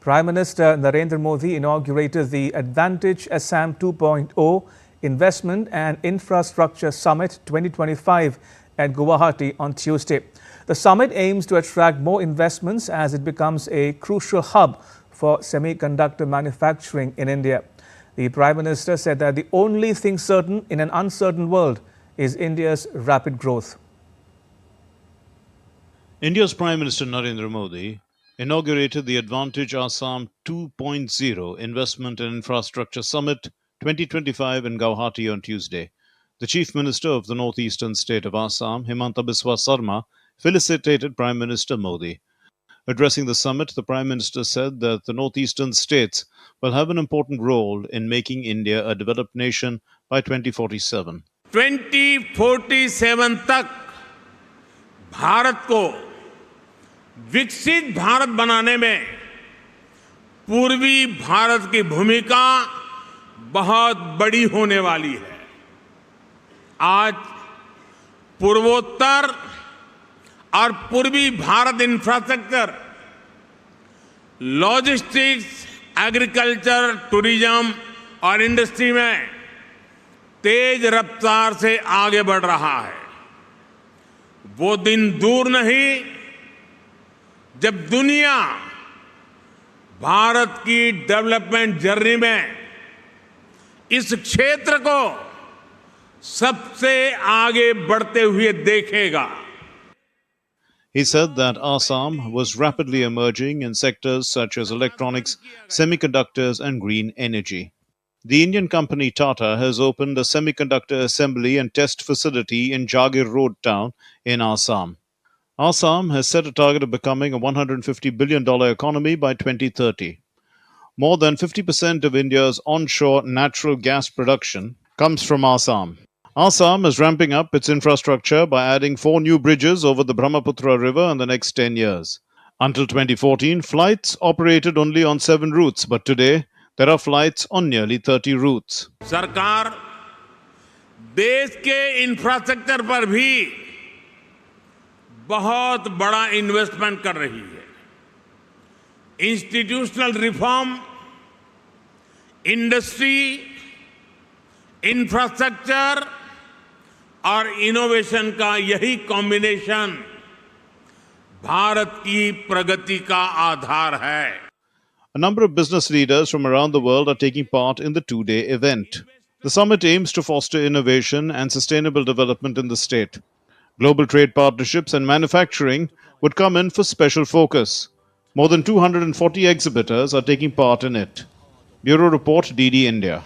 Prime Minister Narendra Modi inaugurated the Advantage Assam 2.0 Investment and Infrastructure Summit 2025 at Guwahati on Tuesday. The summit aims to attract more investments as it becomes a crucial hub for semiconductor manufacturing in India. The Prime Minister said that the only thing certain in an uncertain world is India's rapid growth. India's Prime Minister Narendra Modi inaugurated the Advantage Assam 2.0 Investment and Infrastructure Summit 2025 in Guwahati on Tuesday. The Chief Minister of the northeastern state of Assam, Himanta Biswa Sarma, felicitated Prime Minister Modi. Addressing the summit, the Prime Minister said that the northeastern states will have an important role in making India a developed nation by 2047. 2047 तक भारत को विकसित भारत बनाने में पूर्वी भारत की भूमिका बहुत बड़ी होने वाली है। आज पूर्वोत्तर और पूर्वी Bharat infrastructure, logistics, agriculture, tourism और इंडस्ट्री में तेज रफ्तार से आगे बढ़ रहा है। वो दिन दूर नहीं जब दुनिया भारत की डेवलपमेंट जर्नी में इस क्षेत्र को सबसे आगे बढ़ते हुए देखेगा। He said that Assam was rapidly emerging in sectors such as electronics, semiconductors, and green energy. The Indian company Tata has opened a semiconductor assembly and test facility in Jagir Road town in Assam. Assam has set a target of becoming a $150 billion economy by 2030. More than 50% of India's onshore natural gas production comes from Assam. Assam is ramping up its infrastructure by adding 4 new bridges over the Brahmaputra River in the next 10 years. Until 2014, flights operated only on 7 routes, but today there are flights on nearly 30 routes. सरकार देश के infrastructure पर भी बहुत बड़ा investment कर रही है। इंस्टीट्यूशनल रिफॉर्म, इंडस्ट्री, इंफ्रास्ट्रक्चर और इनोवेशन का यही कॉम्बिनेशन भारत की प्रगति का आधार है। A number of business leaders from around the world are taking part in the 2-day event. The summit aims to foster innovation and sustainable development in the state. Global trade partnerships and manufacturing would come in for special focus. More than 240 exhibitors are taking part in it. Bureau Report, DD India.